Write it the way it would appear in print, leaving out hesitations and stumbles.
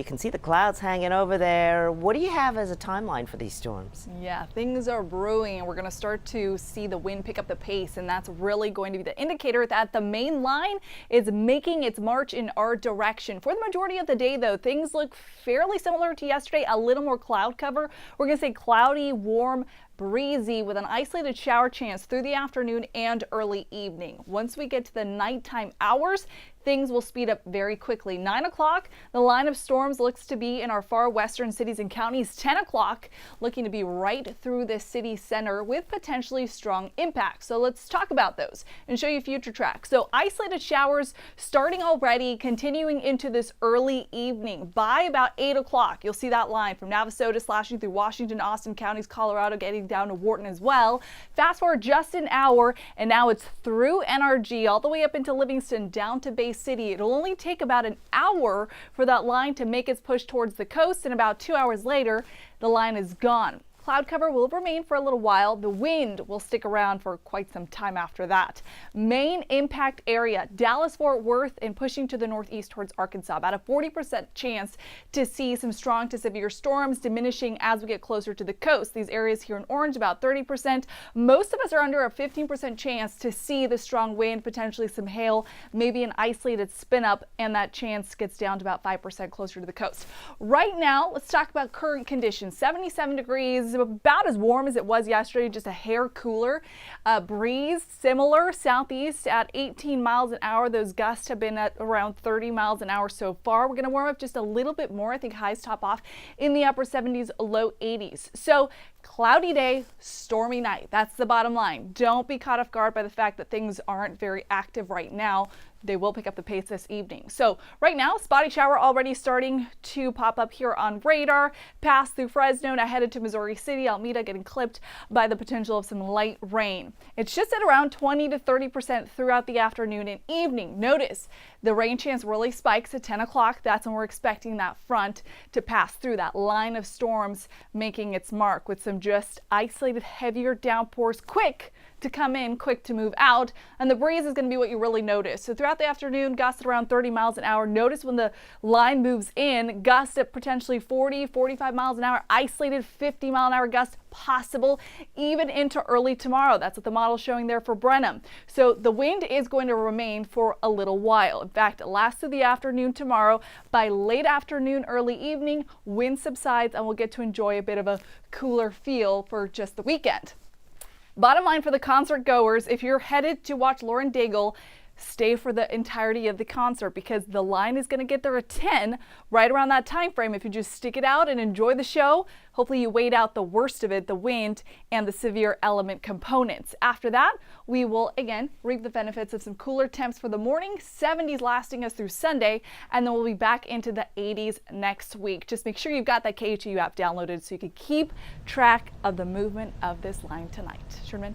You can see the clouds hanging over there. What do you have as a timeline for these storms? Yeah, things are brewing and we're going to start to see the wind pick up the pace, and that's really going to be the indicator that the main line is making its march in our direction. For the majority of the day, though, things look fairly similar to yesterday, a little more cloud cover. We're going to say cloudy, warm, breezy with an isolated shower chance through the afternoon and early evening. Once we get to the nighttime hours, things will speed up very quickly. 9 o'clock, the line of storms looks to be in our far western cities and counties. 10 o'clock, looking to be right through the city center with potentially strong impacts. So let's talk about those and show you future tracks. So isolated showers starting already, continuing into this early evening. By about 8 o'clock, you'll see that line from Navasota slashing through Washington, Austin counties, Colorado, getting down to Wharton as well. Fast forward just an hour, and now it's through NRG all the way up into Livingston down to Bay City. It'll only take about an hour for that line to make its push towards the coast, and about 2 hours later, the line is gone. Cloud cover will remain for a little while. The wind will stick around for quite some time after that. Main impact area, Dallas-Fort Worth and pushing to the northeast towards Arkansas. About a 40% chance to see some strong to severe storms, diminishing as we get closer to the coast. These areas here in orange, about 30%. Most of us are under a 15% chance to see the strong wind, potentially some hail, maybe an isolated spin up, and that chance gets down to about 5% closer to the coast. Right now, let's talk about current conditions. 77 degrees. About as warm as it was yesterday, just a hair cooler. Breeze similar southeast at 18 miles an hour. Those gusts have been at around 30 miles an hour so far. We're going to warm up just a little bit more. I think highs top off in the upper 70s, low 80s. So cloudy day, stormy night. That's the bottom line. Don't be caught off guard by the fact that things aren't very active right now. They will pick up the pace this evening. So right now, spotty shower already starting to pop up here on radar. Pass through Fresno, now headed to Missouri City, Alameda getting clipped by the potential of some light rain. It's just at around 20 to 30% throughout the afternoon and evening. Notice the rain chance really spikes at 10 o'clock. That's when we're expecting that front to pass through, that line of storms making its mark with some just isolated heavier downpours quick to come in, quick to move out, and the breeze is going to be what you really notice. So throughout the afternoon, gusts at around 30 miles an hour. Notice when the line moves in, gusts at potentially 40, 45 miles an hour, isolated 50 mile an hour gusts possible even into early tomorrow. That's what the model's showing there for Brenham. So the wind is going to remain for a little while. In fact, it lasts through the afternoon tomorrow. By late afternoon, early evening, wind subsides and we'll get to enjoy a bit of a cooler feel for just the weekend. Bottom line for the concert goers, if you're headed to watch Lauren Daigle, stay for the entirety of the concert because the line is going to get there at 10 right around that time frame. If you just stick it out and enjoy the show, hopefully you wait out the worst of it, the wind and the severe element components. After that, we will again reap the benefits of some cooler temps for the morning, 70s lasting us through Sunday, and then we'll be back into the 80s next week. Just make sure you've got that KHU app downloaded so you can keep track of the movement of this line tonight. Sherman?